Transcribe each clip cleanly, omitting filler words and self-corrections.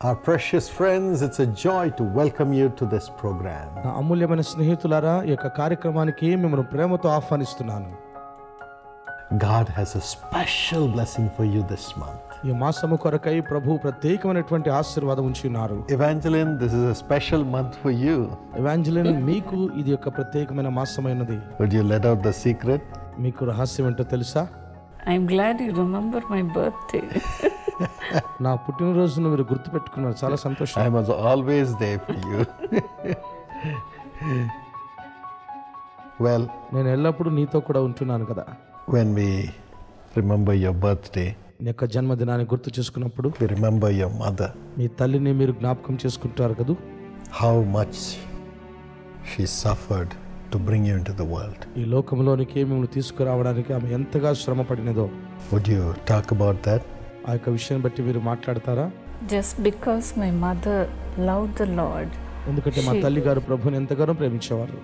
Our precious friends, it's a joy to welcome you to this program. నా అమూల్యమైన స్నేహితులారా, ఈ యొక్క కార్యక్రమానికి మిమ్మల్ని ప్రేమతో ఆహ్వానిస్తున్నాను. God has a special blessing for you this month. ఈ మాసము కొరకై ప్రభు ప్రత్యేకమైనటువంటి ఆశీర్వాదం ఉంచి ఉన్నారు. Evangeline, this is a special month for you. Evangeline, మీకు ఇది ఒక ప్రత్యేకమైన మాసమైనది. Would you let out the secret? మీకు రహస్యం ఏంటో తెలుసా? I'm glad you remember my birthday. నా పుట్టినరోజును మీరు గుర్తుపెట్టుకున్నారు, చాలా సంతోషం. I was always there for you. Well, నేను ఎల్లప్పుడూ నీతో కూడా ఉంటున్నాను కదా. when we remember your birthday, నీ యొక్క జన్మదినాన్ని గుర్తు చేసుకున్నప్పుడు we remember your mother, మీ తల్లిని మీరు జ్ఞాపకం చేసుకుంటారు కదా. how much she suffered to bring you into the world. ఈ లోకంలోనికి మిమ్మల్ని తీసుకురావడానికి ఆమె ఎంతగా శ్రమ పడినదో. Would you talk about that? ఆ యొక్క విషయాన్ని బట్టి మీరు మాట్లాడతారా? Just because my mother loved the Lord, ఎందుకంటే మా తల్లి గారు ప్రభుని ఎంతగానో ప్రేమించేవారు.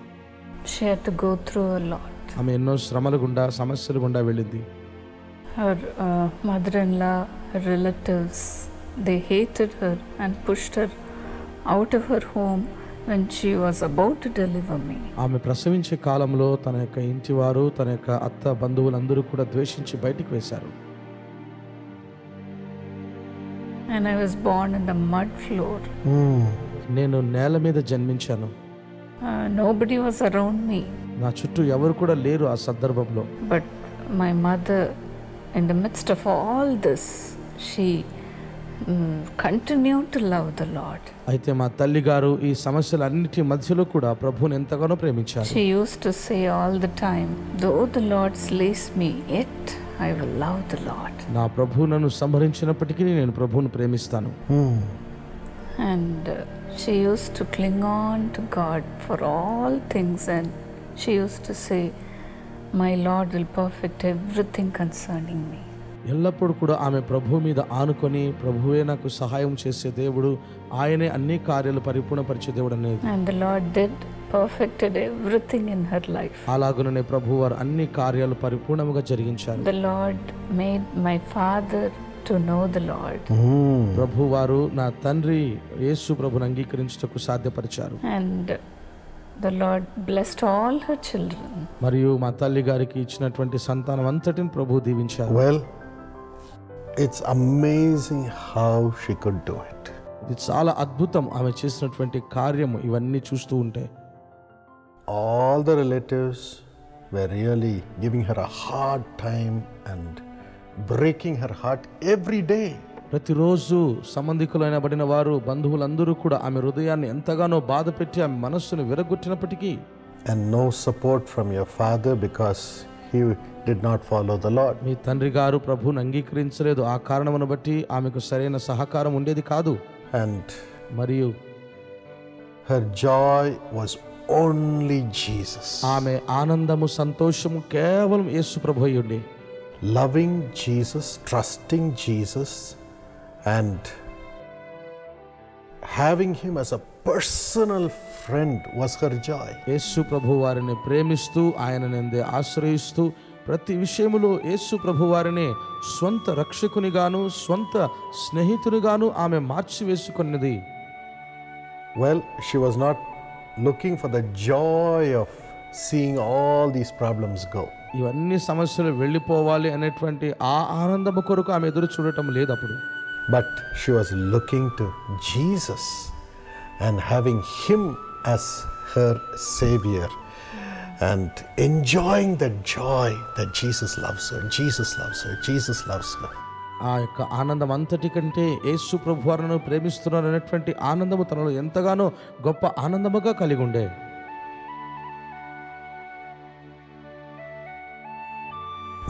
she had to go through a lot. ఆమె ఎన్నో శ్రమల గుండా, సమస్యల గుండా వెళ్ళింది. Her mother-in-law, her relatives, they hated her and pushed her out of her home when she was about to deliver me. ఆమె ప్రసవించే కాలంలో తన యొక్క ఇంటి వారు, తన యొక్క అత్త బంధువులందరూ కూడా ద్వేషించి బయటికి వేశారు. And I was born in the mud floor. నేను నేల మీద జన్మించాను. Nobody was around me. నా చుట్టూ ఎవరు కూడా లేరు ఆ సందర్భంలో. But my mother, in the midst of all this, she continued to love the Lord. అయితే మా తల్లి గారు ఈ సమస్యలన్నిటి మధ్యలో కూడా ప్రభువుని ఎంతగానో ప్రేమించారు. She used to say all the time, though the Lord slays me, yet I will love the Lord. నా ప్రభువు నన్ను సంహరించినప్పటికీ నేను ప్రభువును ప్రేమిస్తాను. And she used to cling on to God for all things, and she used to say, my Lord will perfect everything concerning me. ఎల్లప్పుడూ కూడా ఆమె ప్రభువు మీద ఆనుకొని, ప్రభువే నాకు సహాయం చేసే దేవుడు, ఆయనే అన్ని కార్యాలు పరిపూర్ణపరిచే దేవుడు అనేది. And the Lord did perfected everything in her life. అలాగుననే ప్రభువు వారు అన్ని కార్యాలు పరిపూర్ణముగా జరిగించారు. The Lord made my father to know the Lord. ప్రభు వారు నా తండ్రి యేసు ప్రభువును అంగీకరించుటకు సాధ్యపరిచారు. And the Lord blessed all her children. మరియు మా తల్లి గారికి ఇచ్చినటువంటి సంతానం అంతటిని ప్రభువు దీవించారు. Well, it's amazing how she could do it. ఇది చాలా అద్భుతం ఆమె చేసినటువంటి కార్యము. ఇవన్నీ చూస్తూ ఉంటే All the relatives were really giving her a hard time and breaking her heart every day. ప్రతిరోజు సంబంధికులైన బడిన వారు, బంధువులందరూ కూడా ఆమె హృదయాన్ని ఎంతగానో బాధ పెట్టి ఆమె మనస్సును విరగొట్టినప్పటికీ, And no support from your father because he did not follow the Lord. మీ తండ్రి గారు ప్రభువును అంగీకరించలేదు. ఆ కారణమును బట్టి ఆమెకు సరైన సహకారం ఉండేది కాదు. And మరియు her joy was only Jesus. ఆమె ఆనందము, సంతోషము కేవలం యేసు ప్రభు అయ్యుండి. Loving Jesus, trusting Jesus, and having him as a personal friend was her joy. యేసు ప్రభు వారిని ప్రేమిస్తూ, ఆయననందే ఆశ్రయిస్తూ, ప్రతి విషయములో యేసు ప్రభు వారిని స్వంత రక్షకునిగాను, స్వంత స్నేహితునిగాను ఆమె మార్చివేసుకున్నది. Well, she was not looking for the joy of seeing all these problems go. ఇవన్నీ సమస్యలు వెళ్ళిపోవాలి అనేటువంటి ఆ ఆనందము కొరకు ఆమె ఎదురు చూడటం లేదు అప్పుడు. But she was looking to Jesus and having him as her savior and enjoying the joy that Jesus loves her, Jesus loves her, Jesus loves her. ఆ యొక్క ఆనందం అంతటి కంటే యేసు ప్రభు వారిని ప్రేమిస్తున్నారు అనేటువంటి ఆనందము తనలో ఎంతగానో గొప్ప ఆనందముగా కలిగి ఉండే.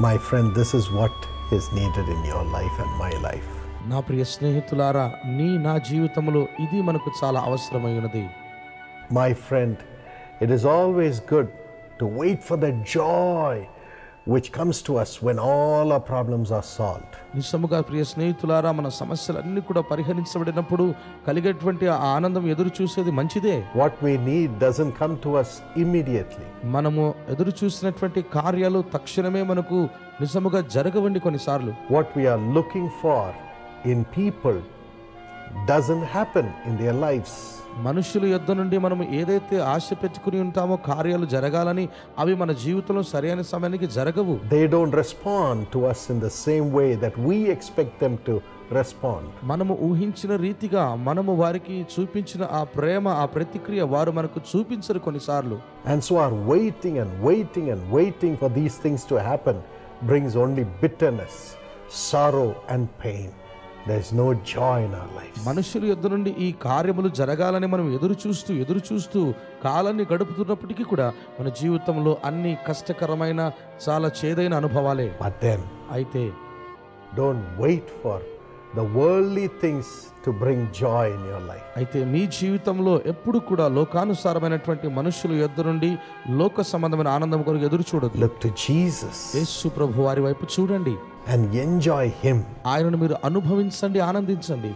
My friend, this is what is needed in your life and my life. నా ప్రియ స్నేహితులారా, నా జీవితంలో ఇది మనకు చాలా అవసరమైనది. My friend, it is always good to wait for the joy which comes to us when all our problems are solved. నిజముగా ప్రియ స్నేహితులారా, మన సమస్యలన్నీ కూడా పరిహరించబడినప్పుడు కలిగేటువంటి ఆ ఆనందం ఎదురు చూసేది మంచిదే. What we need doesn't come to us immediately. మనము ఎదురు చూసినటువంటి కార్యాలు తక్షణమే మనకు నిజముగా జరగవండి కొన్నిసార్లు. What we are looking for in people doesn't happen in their lives. మనుషుల యొద్ద నుండి మనం ఏదైతే ఆశ పెట్టుకుని ఉంటామో కార్యాలు జరగాలని, అవి మన జీవితంలో సరైన సమయానికి జరగవు. They don't respond to us in the same way that we expect them to respond. మనము ఊహించిన రీతిగా మనము వారికి చూపించిన ఆ ప్రేమ, ఆ ప్రతిక్రియ వారు మనకు చూపించరు కొన్నిసార్లు. And so our waiting for these things to happen brings only bitterness, sorrow and pain. There is no joy in our lives. మనుషుల యొద్ద నుండి ఈ కార్యములు జరగాలని మనం ఎదురు చూస్తూ కాలాన్ని గడుపుతున్నప్పటికీ కూడా మన జీవితంలో అన్ని కష్టకరమైన, చాలా చేదైన అనుభవాలే. But then అయితే don't wait for the worldly things to bring joy in your life. అయితే మీ జీవితంలో ఎప్పుడు కూడా లోకానుసారమైనటువంటి మనుషుల యొద్ద నుండి లోక సంబంధమైన ఆనందం కొరకు ఎదురు చూడొద్దు. Look to Jesus యేసు ప్రభు వారి వైపు చూడండి. and enjoy him. ఆయనను మీరు అనుభవించండి, ఆనందించండి.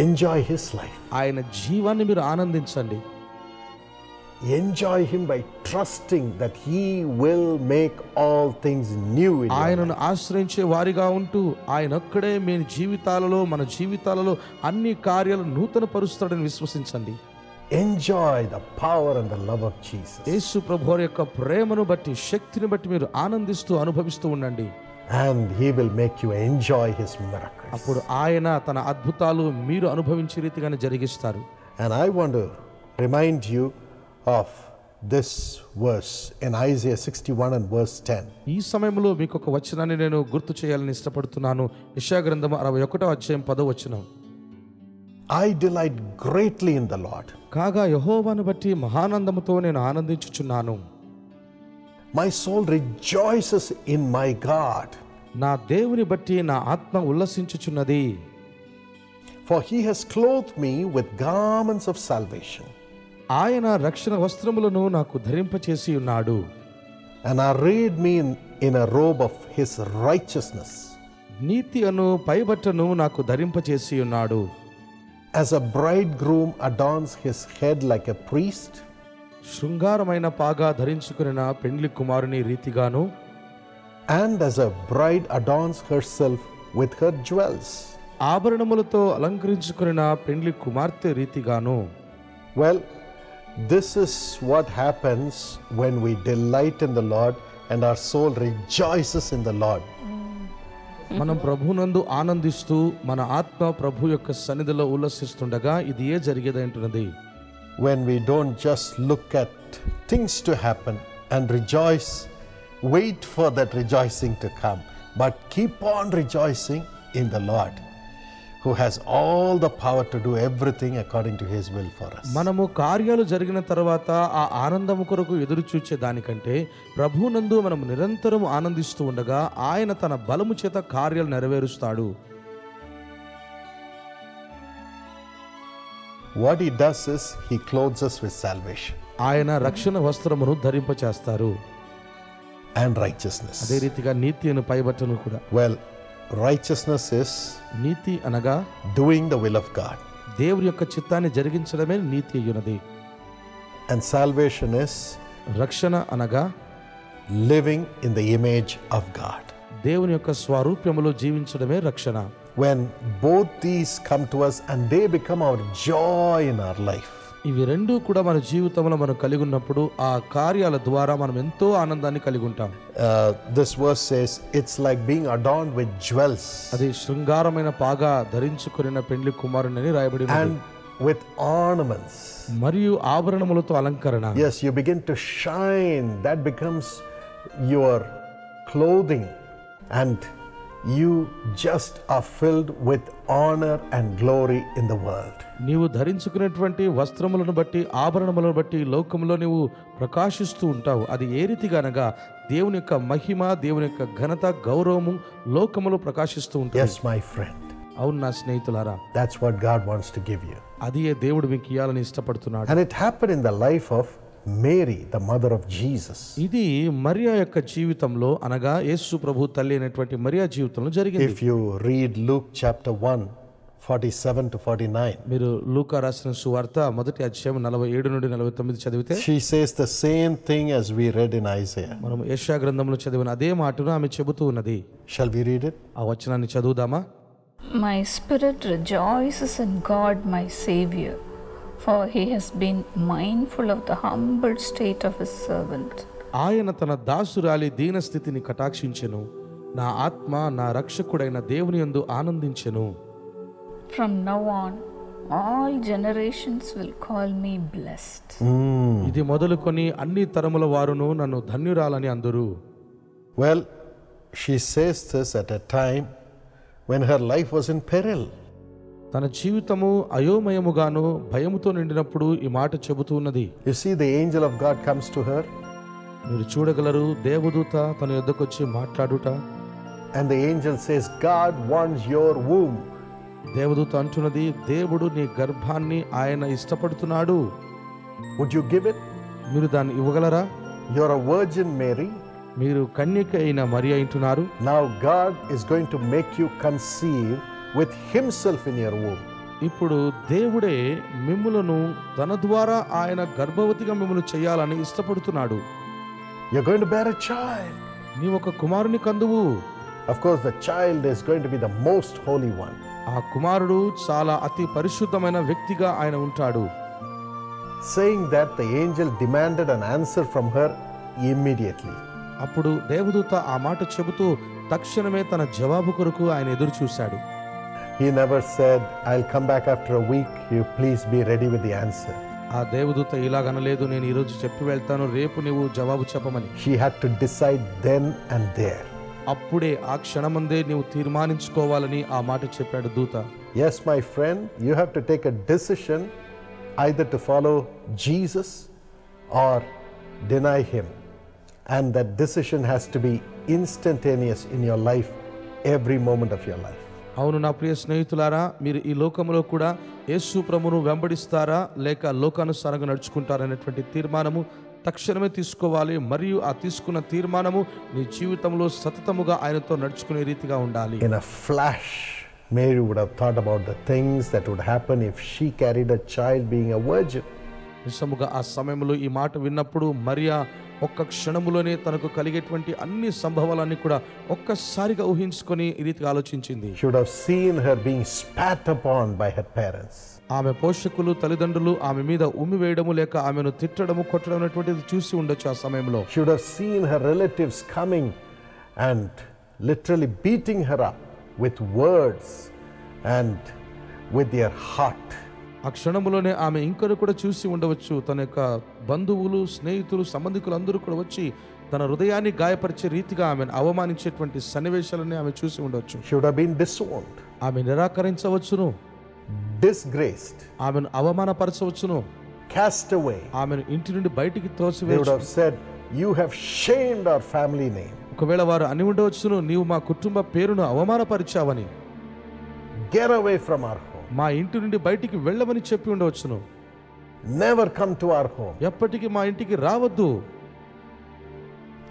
Enjoy his life. ఆయన జీవాన్ని మీరు ఆనందించండి. Enjoy him by trusting that he will make all things new in your life. ఆయనను ఆశ్రయించే వారిగా ఉంటూ ఆయన ఒక్కడే మీ జీవితాలలో, మన జీవితాలలో అన్ని కార్యాలు నూతన పరుస్తాడని విశ్వసించండి. Enjoy the power and the love of Jesus. యేసు ప్రభువు యొక్క ప్రేమను బట్టి, శక్తిని బట్టి మీరు ఆనందిస్తూ అనుభవిస్తూ ఉండండి. And he will make you enjoy his miracles. అప్పుడు ఆయన తన అద్భుతాలు మీరు అనుభవించే రీతిగానే జరిగిస్తారు. And I want to remind you of this verse in Isaiah 61 and verse 10. ఈ సమయంలో మీకు ఒక వచనాన్ని నేను గుర్తు చేయాలని ఇష్టపడుతున్నాను. యెషయా గ్రంథం 61వ అధ్యాయం 10వ వచనం. I delight greatly in the Lord. కాగా యెహోవాను బట్టి మహానందముతో నేను ఆనందించుచున్నాను. My soul rejoices in my God. నా దేవుని బట్టి నా ఆత్మ ఉల్లసించుచున్నది. For he has clothed me with garments of salvation. ఆయన రక్షణ వస్త్రములను నాకు ధరింపచేసి ఉన్నాడు. And arrayed me in a robe of his righteousness. నీతి అను పైబట్టను నాకు ధరింపచేసి ఉన్నాడు. As a bridegroom adorns his head like a priest. శృంగారమైన పాగా ధరించుకున్న పెండ్లి కుమారుని రీతిగాను. And as a bride adorns herself with her jewels. ఆభరణములతో అలంకరించుకున్న పెండ్లి కుమార్తె రీతిగాను. Well, this is what happens when we delight in the Lord and our soul rejoices in the Lord. మనం ప్రభునందు ఆనందిస్తూ మన ఆత్మ ప్రభు యొక్క సన్నిధిలో ఉల్లసిస్తుండగా ఇది ఏ జరిగేది అంటున్నది. When we don't just look at things to happen and rejoice, wait for that rejoicing to come, but keep on rejoicing in the Lord, who has all the power to do everything according to his will for us. మనము కార్యాలు జరిగిన తర్వాత ఆ ఆనందము కొరకు ఎదురు చూచే దానికంటే ప్రభునందు మనం నిరంతరం ఆనందిస్తూ ఉండగా ఆయన తన బలము చేత కార్యాలు నెరవేరుస్తాడు. What he does is he clothes us with salvation ఆయన రక్షణ వస్త్రమును ధరింపచేస్తారు. and righteousness. అదే రీతిగా నీతి అను పైబట్టను కూడా. Well, righteousness is నీతి అనగా doing the will of God, దేవుని యొక్క చిత్తాన్ని జరిగించడమే నీతి అయ్యున్నది. and salvation is రక్షణ అనగా living in the image of God. దేవుని యొక్క స్వరూప్యములో జీవించడమే రక్షణ. When both these come to us and they become our joy in our life, ఇవి రెండు కూడా మన జీవితంలో మనం కలిగి ఉన్నప్పుడు ఆ కార్యాల ద్వారా మనం ఎంతో ఆనందాన్ని కలిగి ఉంటాం. this verse says it's like being adorned with jewels అది శృంగారమైన పాగా ధరించుకున్న పెండ్లి కుమారుని రాయబడి and with ornaments. మరియు ఆభరణములతో అలంకరణ. Yes, you begin to shine. That becomes your clothing, and you just are filled with honor and glory in the world. నీవు ధరించుకునేటువంటి వస్త్రములను బట్టి, ఆభరణములను బట్టి లోకంలో నీవు ప్రకాశిస్తూ ఉంటావు. అది ఏ రీతిగా అనగా దేవుని యొక్క మహిమ, దేవుని యొక్క ఘనత, గౌరవము లోకములో ప్రకాశిస్తూ ఉంటుంది. Yes, my friend. అవును నా స్నేహితులారా, That's what God wants to give you. అది దేవుడు మీకు ఇవ్వాలని ఇష్టపడుతున్నాడు. And it happened in the life of Mary, the mother of Jesus. ఇది మరియా యొక్క జీవితంలో అనగా యేసు ప్రభు తల్లి అయినటువంటి మరియా జీవితంలో జరిగింది. If you read Luke chapter 1, 47 to 49, మీరు లూకా రాసిన సువార్త మొదటి అధ్యాయం 47 నుండి 49 చదివితే she says the same thing as we read in Isaiah. మనం యెషయా గ్రంథంలో చదివిన అదే మాటను ఆమె చెబుతూ ఉన్నది. Shall we read it? ఆ వచనాన్ని చదువుదామా? My spirit rejoices in God my Savior, for he has been mindful of the humble state of his servant. ఆయన తన దాసురాలి దీనస్థితిని కటాక్షించెను. నా ఆత్మ నా రక్షకుడైన దేవుని యందు ఆనందించెను. From now on, all generations will call me blessed. ఇది మొదలుకొని అన్ని తరముల వారును నన్ను ధన్యురాలని అందురు. Well, she says this at a time when her life was in peril. తన జీవితము అయోమయముగాను భయముతో నిండినప్పుడు ఈ మాట చెబుతూ ఉన్నది. You see, the angel of God comes to her, మీరు చూడగలరు, దేవదూత తన యొద్దకు వచ్చి మాట్లాడుట. and the angel says, God wants your womb. దేవదూత అంటున్నది, దేవుడు నీ గర్భాన్ని ఆయన ఇష్టపడుతున్నాడు. Would you give it? మీరు దాన్ని ఇవ్వగలరా? You're a virgin, Mary. మీరు కన్యక అయిన మరియ అంటున్నారు. Now God is going to make you conceive with himself in your womb. ఇప్పుడు దేవుడే మిమ్ములను తన ద్వారా ఆయన గర్భవతిగా మిమ్మల్ని చేయాలని ఇష్టపడుతున్నాడు. You're going to bear a child. నీ ఒక కుమారుని కందువు. Of course, the child is going to be the most holy one. ఆ కుమారుడు చాలా అతి పరిశుద్ధమైన వ్యక్తిగా ఆయన ఉంటాడు. Saying that, the angel demanded an answer from her immediately. అప్పుడు దేవదూత ఆ మాట చెబుతూ తక్షణమే తన జవాబు కొరకు ఆయన ఎదురు చూశాడు. He never said, I'll come back after a week, you please be ready with the answer. ఆ దేవదూత ఇలాగనలేదు, నేను ఈరోజు చెప్పి వెళ్తాను, రేపు నీవు జవాబు చెప్పమని. She had to decide then and there. అప్పుడే ఆ క్షణమందే నీవు తీర్మానించుకోవాలని ఆ మాట చెప్పాడు దూత. Yes, my friend, you have to take a decision either to follow Jesus or deny him. And that decision has to be instantaneous in your life, every moment of your life. అవును నా ప్రియ స్నేహితులారా, మీరు ఈ లోకములో కూడా యేసు ప్రభువును వెంబడిస్తారా లేక లోకానుసారంగా నడుచుకుంటారనేటువంటి తీర్మానము తక్షణమే తీసుకోవాలి. మరియు ఆ తీసుకున్న తీర్మానము నీ జీవితంలో సతతముగా ఆయనతో నడుచుకునే రీతిగా ఉండాలి. In a flash, Mary would have thought about the things that would happen if she carried a child being a virgin. నిజముగా ఆ సమయంలో ఈ మాట విన్నప్పుడు మరియా ఒక్క క్షణములోనే తనకు కలిగేటువంటి అన్ని సంభవాలన్నీ కూడా ఒక్కసారిగా ఊహించుకొని ఈ రీతిగా ఆలోచించింది. She would have seen her being spat upon by her parents. ఆమె పోషకులు తల్లిదండ్రులు ఆమె మీద ఉమ్మి వేయడము లేక ఆమెను తిట్టడము కొట్టడం అనేటువంటిది చూసి ఉండొచ్చు ఆ సమయంలో. She would have seen her relatives coming and literally beating her up with words and with their heart. ఆ క్షణములోనే ఆమె ఇంకను కూడా చూసి ఉండవచ్చు, తన యొక్క బంధువులు స్నేహితులు సంబంధికులు అందరూ కూడా వచ్చి తన హృదయాన్ని గాయపరిచే రీతిగా ఆమెను అవమానించేటువంటి సన్నివేశాలని ఆమె చూసి ఉండవచ్చు. She would have been disowned, ఆమె నిరాకరించవచ్చును, disgraced, ఆమెను అవమానపరచవచ్చును, cast away. ఆమెను ఇంటి నుండి బయటికి They would తోసివేయచ్చు. have said, you have shamed our family name. ఒకవేళ వారు అని ఉండవచ్చును, నీవు మా కుటుంబ పేరును అవమానపరిచావని, Get away from our home. మా ఇంటి నుండి బయటికి వెళ్ళమని చెప్పి ఉండవచ్చును, Never come to our home. ఎప్పటికీ మా ఇంటికి రావద్దు.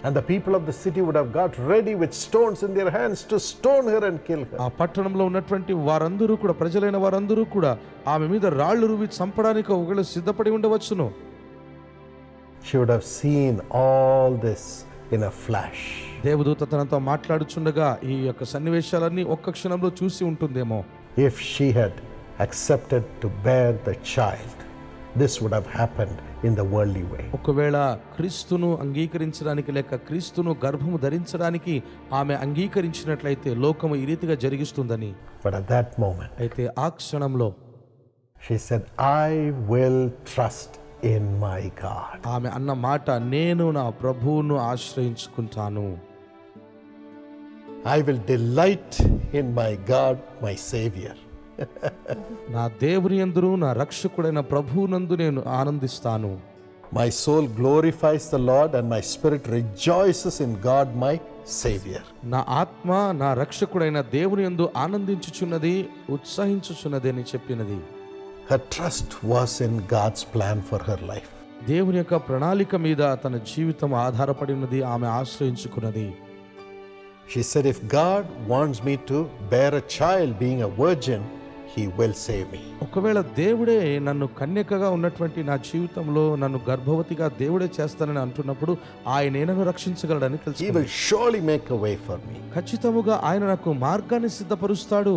And the people of the city would have got ready with stones in their hands to stone her and kill her. ఆ పట్టణంలో ఉన్నటువంటి వారందరూ కూడా, ప్రజలైన వారందరూ కూడా ఆమె మీద రాళ్లు రువి చంపడానికి ఒకవేళ సిద్ధపడి ఉండవచ్చును. She would have seen all this in a flash. దేవదూత తనతో మాట్లాడుచుండగా ఈ యొక్క సన్నివేశాలన్నీ ఒక్క క్షణంలో చూసి ఉంటుందేమో. If she had accepted to bear the child, this would have happened in the worldly way. ఒకవేళ క్రీస్తును అంగీకరించడానికి లేక క్రీస్తును గర్భము ధరించడానికి ఆమె అంగీకరించినట్లయితే లోకము ఈ రీతిగా జరిగిస్తుందని. But at that moment, అయితే ఆ క్షణంలో she said, I will trust in my God. ఆమె అన్న మాట, నేను నా ప్రభువును ఆశ్రయించుకుంటాను. I will delight in my God, my Savior. నా దేవుని యందు నా రక్షకుడైన ప్రభువునందు నేను ఆనందిస్తాను. My soul glorifies the Lord and my spirit rejoices in God, my Savior. నా ఆత్మ నా రక్షకుడైన దేవుని యందు ఆనందించుచున్నది, ఉత్సహించుచున్నది అని చెప్పినది. Her trust was in God's plan for her life. దేవుని యొక్క ప్రణాళిక మీద తన జీవితం ఆధారపడి ఉన్నది, ఆమె ఆశ్రయించుకున్నది. She said, if God wants me to bear a child being a virgin, He will save me. ఒకవేళ దేవుడే నన్ను కన్యకగా ఉన్నటువంటి నా జీవితంలో నన్ను గర్భవతిగా దేవుడే చేస్తానని అంటున్నప్పుడు ఆయన నన్ను రక్షించగలడని తెలుసు. He will surely make a way for me. ఖచ్చితముగా ఆయన నాకు మార్గాన్ని సిద్ధపరుస్తాడు.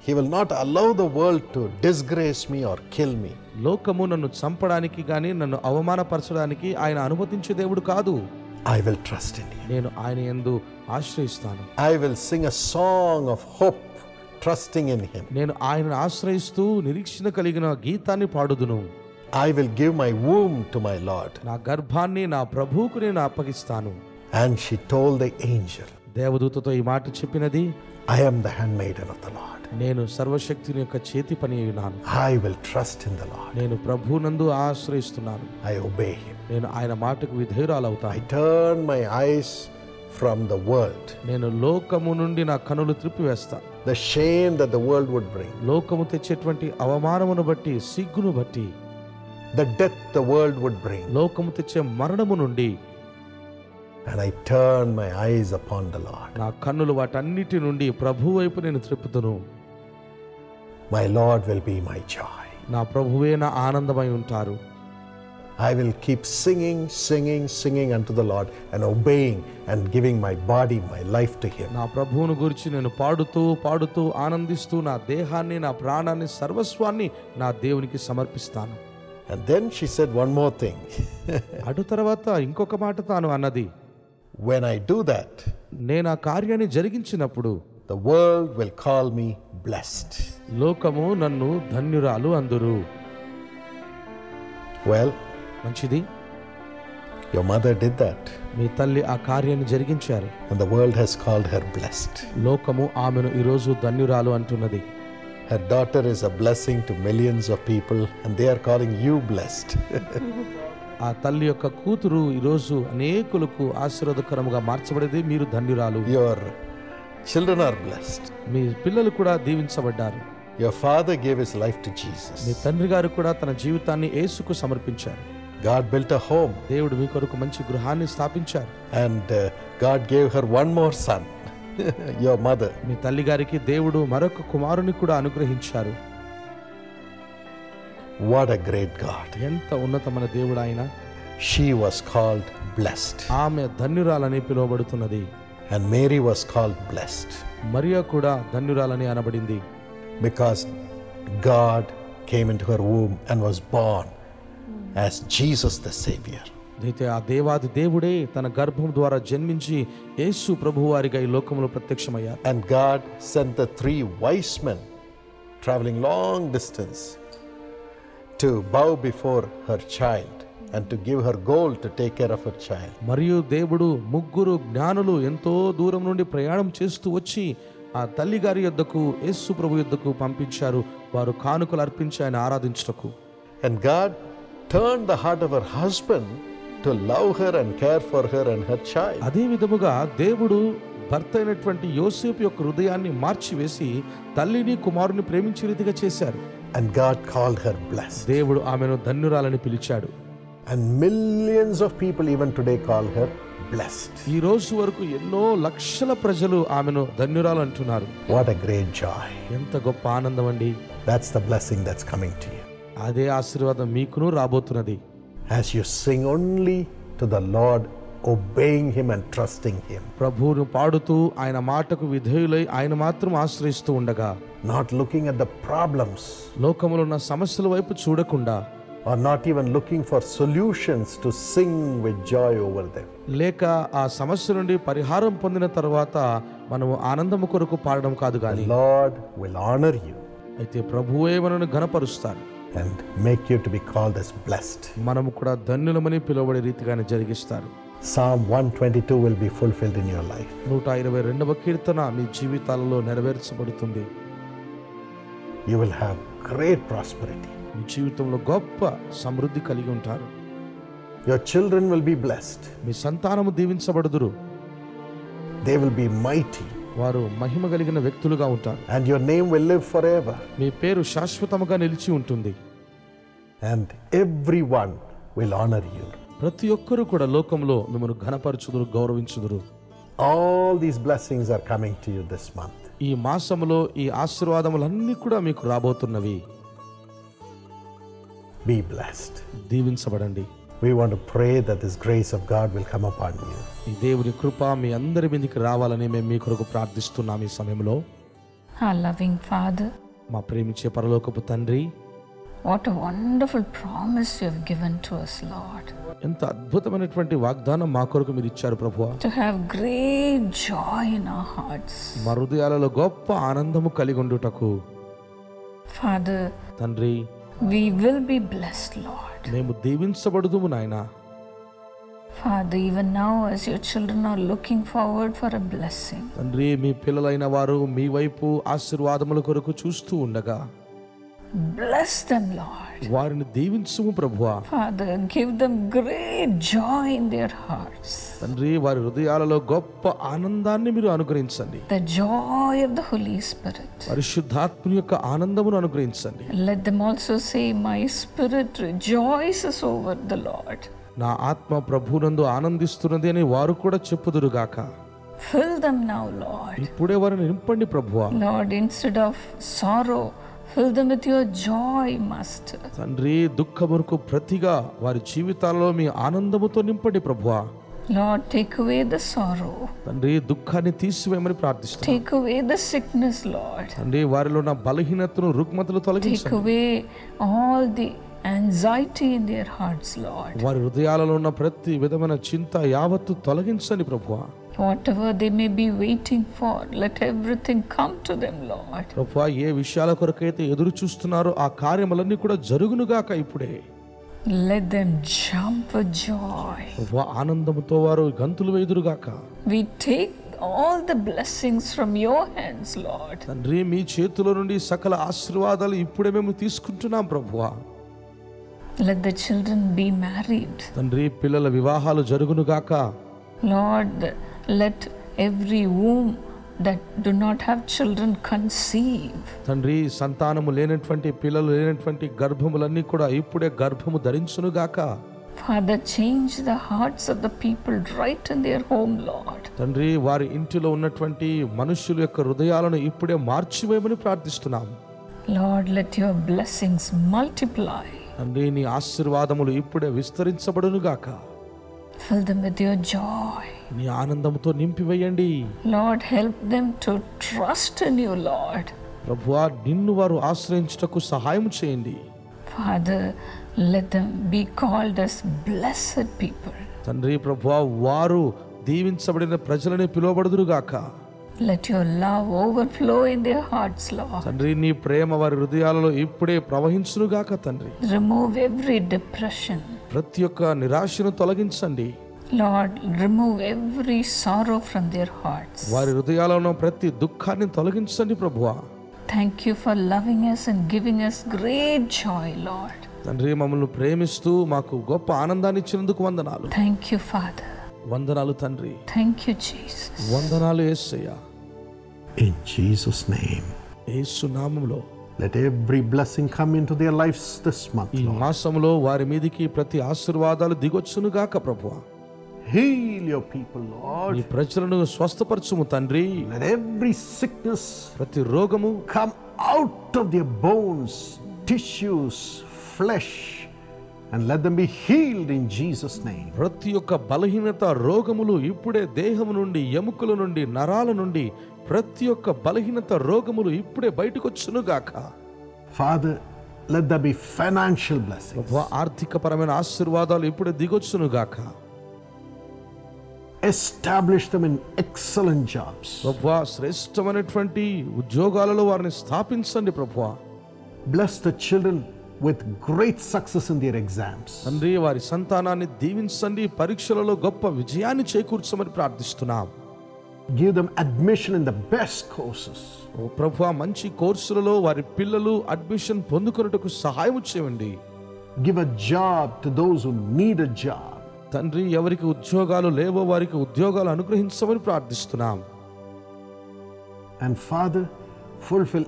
He will not allow the world to disgrace me or kill me. లోకము నన్ను చంపడానికి గాని నన్ను అవమానపరచడానికి ఆయన అనుమతించే దేవుడు కాదు. I will trust in Him. నేను ఆయన యందు ఆశ్రయిస్తాను. I will sing a song of hope, trusting in Him. నేను ఆయనను ఆశ్రయిస్తూ నిరీక్షణ కలిగిన గీతాన్ని పాడుదును. I will give my womb to my Lord. నా గర్భాన్ని నా ప్రభువుకు నేను అప్పగిస్తాను. And she told the angel, దేవదూతతో ఈ మాట చెప్పినది, I am the handmaiden of the Lord. నేను సర్వశక్తుని యొక్క చేతి పని అయినాను. I will trust in the Lord. నేను ప్రభువునందు ఆశ్రయిస్తున్నాను. I obey Him. నేను ఆయన మాటకు విధేయురాలవుతాను. I turn my eyes from the world. నేను లోకము నుండి నా కనులు త్రిప్పివేస్తాను. The shame that the world would bring. లోకము తెచ్చేటువంటి అవమానమును బట్టి, సిగ్గును బట్టి, The death the world would bring. లోకము తెచ్చే మరణము నుండి And I turn my eyes upon the Lord. నా కన్నులు వాటన్నిటి నుండి ప్రభు వైపు నేను త్రిప్పుతును. My Lord will be my joy. నా ప్రభువే నా ఆనందమై ఉంటారు. I will keep singing, singing, singing unto the Lord and obeying and giving my body, my life to Him. నా ప్రభువును గురించి నేను పాడుతూ పాడుతూ ఆనందిస్తూ నా దేహాన్ని, నా ప్రాణాన్ని, సర్వస్వాన్ని నా దేవునికి సమర్పిస్తాను. And then she said one more thing. అటు తర్వాత ఇంకొక మాట తాను అన్నది, When I do that, నేను ఆ కార్యాన్ని జరిగించినప్పుడు the world will call me blessed. లోకము నన్ను ధన్యురాలు అందురు. Well, మంచిది, your mother did that, మీ తల్లి ఆ కార్యాన్ని జరిగించారు. and the world has called her blessed. లోకము ఆమెను ఈరోజు ధన్యురాలు అంటున్నది. Her daughter is a blessing to millions of people, and they are calling you blessed. ఆ తల్లి యొక్క కూతురు ఈరోజు అనేకులకు ఆశీర్వాదకరముగా మార్చబడేది. మీరు ధన్యురాలు. Your children are blessed. మీ పిల్లలు కూడా దీవించబడ్డారు. Your father gave his life to Jesus. మీ తండ్రి గారు కూడా తన జీవితాన్ని యేసుకు సమర్పించారు. God built a home, దేవుడు మీ కొరకు మంచి గృహాన్ని స్థాపించారు. and God gave her one more son, your mother. మీ తల్లి గారికి దేవుడు మరొక కుమారుని కూడా అనుగ్రహించారు. What a great God. ఎంత ఉన్నతమైన దేవుడు ఆయన. She was called blessed, ఆమె ధన్యురాలని పిలువబడుతున్నది. and Mary was called blessed Mariya కూడా ధన్యురాలని అనబడింది. because God came into her womb and was born as Jesus the Savior. అయితే ఆ దేవాది దేవుడే తన గర్భం ద్వారా జన్మించి యేసు ప్రభువారిగా ఈ లోకంలో ప్రత్యక్షమయ్యారు. And God sent the 3 wise men traveling long distance to bow before her child and to give her gold to take care of her child. మరియు దేవుడు 3 జ్ఞానులు ఎంతో దూరం నుండి ప్రయాణం చేస్తూ వచ్చి ఆ తల్లి గారి యొద్దకు, యేసు ప్రభు యొద్దకు పంపించారు. వారు కానుకలు అర్పించి ఆయన ఆరాధించుటకు. And God turned the heart of her husband to love her and care for her and her child. అదే విధముగా దేవుడు భర్త అయినటువంటి యోసేపు యొక్క హృదయాన్ని మార్చివేసి తల్లిని కుమారుని ప్రేమించే రీతిగా చేశారు. And God called her blessed. దేవుడు ఆమెను ధన్యురాలని పిలిచాడు. And millions of people even today call her blessed. ఈ రోజు వరకు ఎన్నో లక్షల ప్రజలు ఆమెను ధన్యురాలు అంటున్నారు. What a great joy. ఎంత గొప్ప ఆనందం అండి. That's the blessing that's coming to you. అదే ఆశీర్వాదం మీకును రాబోతున్నది. As you sing only to the Lord, obeying Him and trusting Him. ప్రభువును పాడుతూ ఆయన మాటకు విధేయులై ఆయన మాత్రం ఆశ్రయిస్తూ ఉండగా, Not looking at the problems, లోకములో ఉన్న సమస్యల వైపు చూడకుండా, or not even looking for solutions to sing with joy over them. లేక ఆ సమస్య నుండి పరిహారం పొందిన తర్వాత మనము ఆనందము కొరకు పాడడం కాదు The కానీ, Lord will honor you అయితే ప్రభువే మనను ఘనపరుస్తాడు. and make you to be called as blessed. మనము కూడా ధన్యులమని పిలువబడే రీతిగానే జరిగిస్తారు. Psalm 122 will be fulfilled in your life. 122వ కీర్తన మీ జీవితాలలో నెరవేర్చబడుతుంది. You will have great prosperity. మీ జీవితంలో గొప్ప సమృద్ధి కలిగి ఉంటారు. Your children will be blessed. మీ సంతానము దీవించబడుదురు. They will be mighty. వారు మహిమ కలిగిన వ్యక్తులుగా ఉంటారు. And your name will live forever. మీ పేరు శాశ్వతముగా నిలిచి ఉంటుంది. And everyone will honor you. ప్రతి ఒక్కరూ కూడా లోకంలో మిమ్మల్ని ఘనపరచుదురు, గౌరవించుదురు. All these blessings are coming to you this month. ఈ మాసములో ఈ ఆశీర్వాదములన్నీ కూడా మీకు రాబోతున్నవి. Be blessed. దీవించబడండి. We want to pray that this grace of God will come upon you. ఈ దేవుని కృప మీ అందరి మీదకి రావాలని మేము మీ కొరకు ప్రార్థిస్తున్నాం. ఈ సమయంలో Our loving Father, మా ప్రేమించే పరలోకపు తండ్రి, what a wonderful promise you have given to us, Lord. ఎంత అద్భుతమైనటువంటి వాగ్దానం మా కొరకు మీరు ఇచ్చారు ప్రభువా. To have great joy in our hearts. మా హృదయాలలో గొప్ప ఆనందము కలిగి ఉండుటకు. Father, తండ్రి, we will be blessed, Lord. మేము దీవించబడుదుము నాయనా. Father, even now as your children are looking forward for a blessing, తండ్రి, మీ పిల్లలైన వారు మీ వైపు ఆశీర్వాదముల కొరకు చూస్తూ ఉండగా bless them, Lord. వారిని దీవించుము ప్రభువా. Father, give them great joy in their hearts. తండ్రి, వారి హృదయాలలో గొప్ప ఆనందాన్ని మీరు అనుగ్రహించండి. The joy of the Holy Spirit. పరిశుద్ధాత్మ యొక్క ఆనందమును అనుగ్రహించండి. Let them also say, my spirit rejoices over the Lord. నా ఆత్మ ప్రభువునందు ఆనందిస్తున్నది అని వారు కూడా చెప్పుదురుగాక. Fill them now, Lord. ఇప్పుడే వారిని నింపండి ప్రభువా. Lord, instead of sorrow, fill them with your joy, Master. తండ్రి, దుఃఖమునకు ప్రతిగా వారి జీవితాలలో మీ ఆనందముతో నింపండి ప్రభువా. Lord, take away the sorrow. తండ్రి, దుఃఖాన్ని తీసివేయమని ప్రార్థిస్తున్నాను. Take away the sickness, Lord. తండ్రి, వారిలో ఉన్న బలహీనతను, రుగ్మతలు Take తొలగించండి. away all the anxiety in their hearts, Lord. వారి హృదయాలలో ఉన్న ప్రతి విధమైన చింత యావత్తు తొలగించండి ప్రభువా. Whatever they may be waiting for, let everything come to them, Lord. ప్రభువా, ఏ విషయాల కొరకైతే ఎదురు చూస్తున్నారో ఆ కార్యములన్నీ కూడా జరుగునుగాక ఇప్పుడే. Let them jump with joy. ప్రభువా, ఆనందముతో వారు గంతులు వేయుదురుగాక. We take all the blessings from your hands, Lord. తండ్రి, మీ చేతుల నుండి సకల ఆశీర్వాదాలు ఇప్పుడే మేము తీసుకుంటున్నాం ప్రభువా. Let the children be married. తండ్రి, పిల్లల వివాహాలు జరుగునుగాక. Lord, let every womb that do not have children conceive. తండ్రి, సంతానము లేనటువంటి పిల్లలు లేనటువంటి గర్భములన్నీ కూడా ఇప్పుడే గర్భము ధరించునుగాక. Father, change the hearts of the people right in their home, Lord. తండ్రి, వారి ఇంటిలో ఉన్నటువంటి మనుషుల యొక్క హృదయాలను ఇప్పుడే మార్చివేయమని ప్రార్థిస్తున్నాం. Lord, let your blessings multiply. తండ్రి, నీ ఆశీర్వాదములు ఇప్పుడే విస్తరించబడునుగాక. Fill them with your joy. నీ ఆనందంతో నింపివేయండి. Lord, help them to trust in you, Lord. ప్రభువా, నిన్ను వారు ఆశ్రయించుటకు సహాయం చేయండి. Father, let them be called as blessed people. తండ్రి, ప్రభువా, వారు దీవించబడిన ప్రజలని పిలువబడుదురుగాక. Let your love overflow in their hearts, Lord. తండ్రి, నీ ప్రేమ వారి హృదయాలలో ఇప్పుడే ప్రవహించునుగాక. తండ్రి, Remove every depression. ప్రతి ఒక్క నిరాశను తొలగించండి. Lord, remove every sorrow from their hearts. వారి హృదయాలలో ప్రతి దుఃఖాన్ని తొలగించండి ప్రభువా. Thank you for loving us and giving us great joy, Lord. తండ్రి, మమ్మల్ని ప్రేమిస్తూ మాకు గొప్ప ఆనందాన్ని ఇచ్చినందుకు వందనాలు. Thank you, Father. వందనాలు తండ్రి. Thank you, Jesus. వందనాలు యేసయ్యా. In Jesus' name, యేసు నామములో let every blessing come into their lives this month, ఈ Lord. మాసములో వారి మీదికి ప్రతి ఆశీర్వాదాలు దిగొచ్చునుగాక ప్రభువా. Heal your people, Lord. నీ ప్రజలను స్వస్థపరచుము తండ్రి. Let every sickness ప్రతి రోగము come out of their bones, tissues, flesh, and let them be healed in Jesus' name. ప్రతి ఒక్క బలహీనత, రోగములు ఇప్పుడే దేహము నుండి, ఎముకల నుండి, నరాల నుండి ప్రతి ఒక్క బలహీనత, రోగములు ఇప్పుడే బయటకు వచ్చునుగాక. Father, let there be financial blessings. ప్రభువా, ఆర్థికపరమైన ఆశీర్వాదాలు ఇప్పుడే దిగొచ్చునుగాక. Establish them in excellent jobs. ప్రభువా, శ్రేష్టమైనటువంటి ఉద్యోగాలలో వారిని స్థాపించండి ప్రభువా. Bless the children with great success in their exams. తండ్రి, వారి సంతానాన్ని దీవించండి, పరీక్షలలో గొప్ప విజయాన్ని చేకూర్చమని ప్రార్థిస్తున్నాం. Give them admission in the best courses. ఓ ప్రభువా, మంచి కోర్సులలో వారి పిల్లలు అడ్మిషన్ పొందుకొనుటకు సహాయం చేయండి. Give a job to those who need a job. తండ్రి, ఎవరికి ఉద్యోగాలు లేవో వారికి ఉద్యోగాలు అనుగ్రహించమని ప్రార్థిస్తున్నాం. And Father, fulfill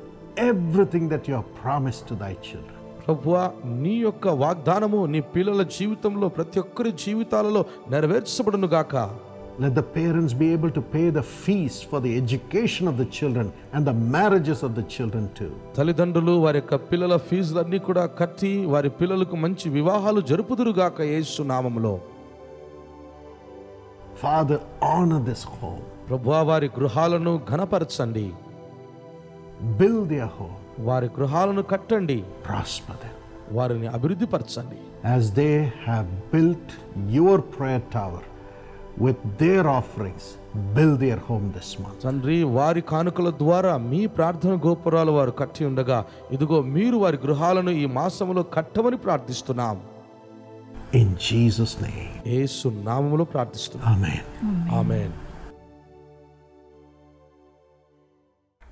everything that you have promised to thy children. ప్రభువా, నీ యొక్క వాగ్దానము నీ పిల్లల జీవితంలో ప్రతి ఒక్కరి జీవితాలలో నెరవేర్చబడును గాక. Let the parents be able to pay the fees for the education of the children and the marriages of the children too. తల్లిదండ్రులు వారి యొక్క పిల్లల ఫీజులన్నీ కూడా కట్టి వారి పిల్లలకు మంచి వివాహాలు జరుపుదురు గాక యేసు నామములో. Father, honor this home. ప్రభువా, వారి గృహాలను ఘనపరచండి. build their home, వారి గృహాలను కట్టండి, prosper them. వారిని అభివృద్ధి పరచండి. As they have built your prayer tower with their offerings, build their home this month. తండ్రి, వారి కానుకల ద్వారా మీ ప్రార్థన గోపురాలు వారు కట్టి ఉండగా, ఇదిగో మీరు వారి గృహాలను ఈ మాసములో కట్టమని ప్రార్థిస్తున్నాం. In Jesus' name. యేసు నామములో ప్రార్థిస్తున్నాం. Amen. Amen.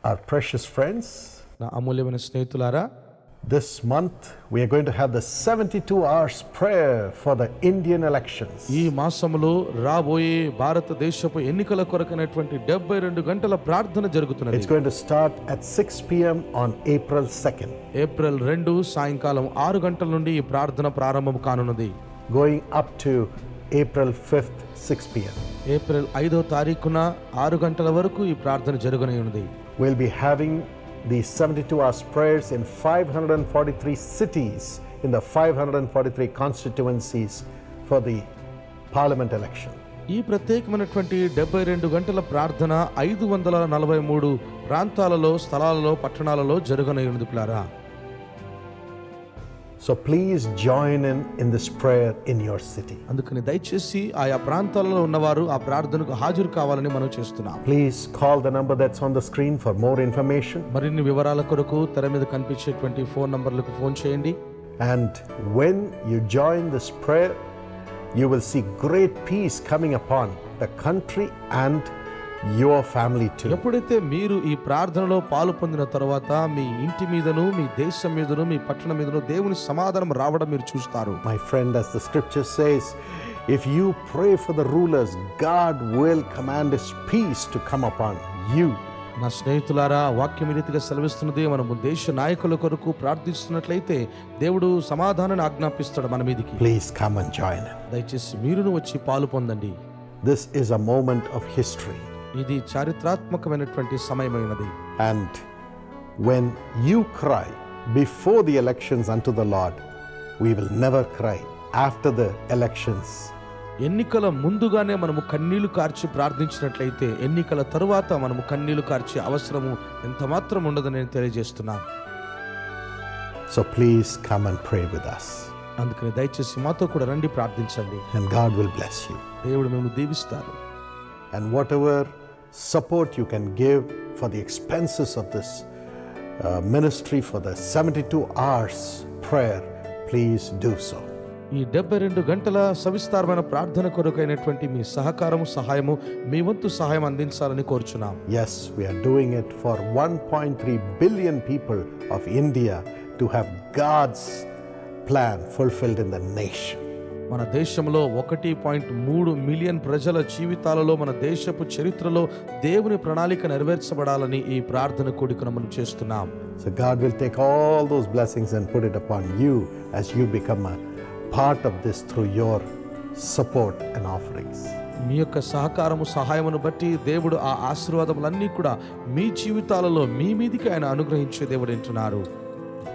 Our precious friends, నా అమూల్యమైన స్నేహితులారా, this month we are going to have the 72 hours prayer for the Indian elections. ఈ మాసములో రాబోయే భారతదేశపు ఎన్నికల కొరకైనటువంటి 72 గంటల ప్రార్థన జరుగుతున్నది. It's going to start at 6 p.m. on April 2nd. April 2 సాయంకాలం 6 గంటల నుండి ఈ ప్రార్థన ప్రారంభం కానున్నది. Going up to April 5th, 6 p.m. April 5వ తారీఖున 6 గంటల వరకు ఈ ప్రార్థన జరగనున్నది. We'll be having the 72 hours prayers in 543 cities in the 543 constituencies for the parliament election. ఈ ప్రత్యేకమైనటువంటి 72 గంటల ప్రార్థన 543 ప్రాంతాలలో, స్థలాలలో, పట్టణాలలో జరగనున్నది పిల్లారా. So please join in this prayer in your city. అందుకని దయచేసి ఆయా ప్రాంతాలలో ఉన్నవారు ఆ ప్రార్థనకు హాజరు కావాలని మనం చేస్తున్నాం. Please call the number that's on the screen for more information. మరిన్ని వివరాల కొరకు తెర మీద కనిపించేటువంటి ఫోన్ నంబర్లకు ఫోన్ చేయండి. And when you join this prayer, you will see great peace coming upon the country and your family too. ఎప్పుడైతే మీరు ఈ ప్రార్థనలో పాలు పొందిన తర్వాత మీ ఇంటి మీదను, మీ దేశం మీదను, మీ పట్టణం మీదను దేవుని సమాధానం రావడం మీరు చూస్తారు. My friend, as the scripture says, if you pray for the rulers, God will command his peace to come upon you. నా స్నేహితులారా, వాక్యం రీతిగా సెలవిస్తున్నది, మనము దేశ నాయకుల కొరకు ప్రార్థిస్తున్నట్లయితే దేవుడు సమాధానాన్ని ఆజ్ఞాపిస్తాడు మన మీదికి. Please come and join him. దయచేసి మీరును వచ్చి పాలు పొందండి. This is a moment of history. ఇది చారిత్రాత్మకమైనటువంటి సమయమైనది. And when you cry before the elections unto the Lord, we will never cry after the elections. ఎన్నికల ముందుగానే మనము కన్నీళ్లు కార్చి ప్రార్థించినట్లయితే ఎన్నికల తరువాత మనము కన్నీళ్లు కార్చే అవసరము ఎంత మాత్రం ఉండదని నేను తెలియజేస్తున్నాను. So please come and pray with us. అందుకని దయచేసి మాతో కూడా రండి, ప్రార్థించండి. And God will bless you. దేవుడు మిమ్మల్ని దీవిస్తాడు. And whatever support you can give for the expenses of this ministry for the 72 hours prayer, please do so. ఈ 72 గంటల సవిస్తారమైన ప్రార్థన కొరకైనటువంటి మీ సహకారము, సహాయము, మీ వంతు సహాయం అందించాలని కోరుచున్నాం. Yes, we are doing it for 1.3 billion people of India to have God's plan fulfilled in the nation. మన దేశంలో 1.3 మిలియన్ ప్రజల జీవితాలలో, మన దేశపు చరిత్రలో దేవుని ప్రణాళిక నెరవేర్చబడాలని ఈ ప్రార్థన కూడికను మనం చేస్తున్నాం. So God will take all those blessings and put it upon you as you become a part of this through your support and offerings. మీ యొక్క సహకారము, సహాయమును బట్టి దేవుడు ఆ ఆశీర్వాదములన్నీ కూడా మీ జీవితాలలో మీ మీదికి ఆయన అనుగ్రహించే దేవుడు అంటున్నారు.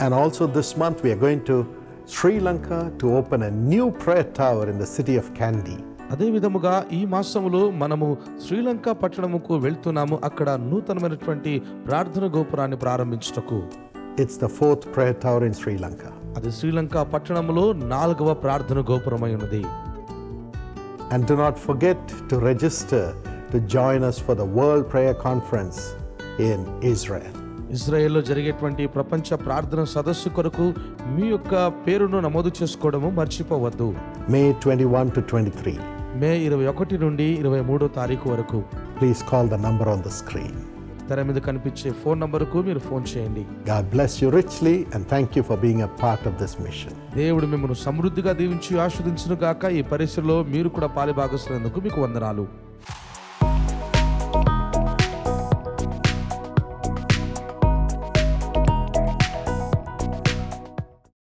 And also this month we are going to Sri Lanka to open a new prayer tower in the city of Kandy. అదే విధముగా ఈ మాసములో మనము శ్రీలంక పట్టణముకు వెళ్తున్నాము. అక్కడ నూతనమైనటువంటి ప్రార్థన గోపురాన్ని ప్రారంభించుటకు. It's the 4th prayer tower in Sri Lanka. అది శ్రీలంక పట్టణములో 4వ ప్రార్థన గోపురమై ఉన్నది. And do not forget to register to join us for the World Prayer Conference in Israel. ఇజ్రాయెల్లో జరిగేటువంటి ప్రపంచ ప్రార్థన సదస్సు కొరకు మీ యొక్క పేరును నమోదు చేసుకోవడము మర్చిపోవద్దు. May 21 to 23. మే 21 నుండి 23 తారీఖు వరకు. Please call the number on the screen. తెర మీద కనిపించే ఫోన్ నంబరుకు మీరు ఫోన్ చేయండి. God bless you richly and thank you for being a part of this mission. దేవుడు మిమ్మల్ని సమృద్ధిగా దీవించి ఆశీర్వదించును గాక. ఈ పరిచర్యలో మీరు కూడా పాలిభాగస్తులందుకు మీకు వందనాలు.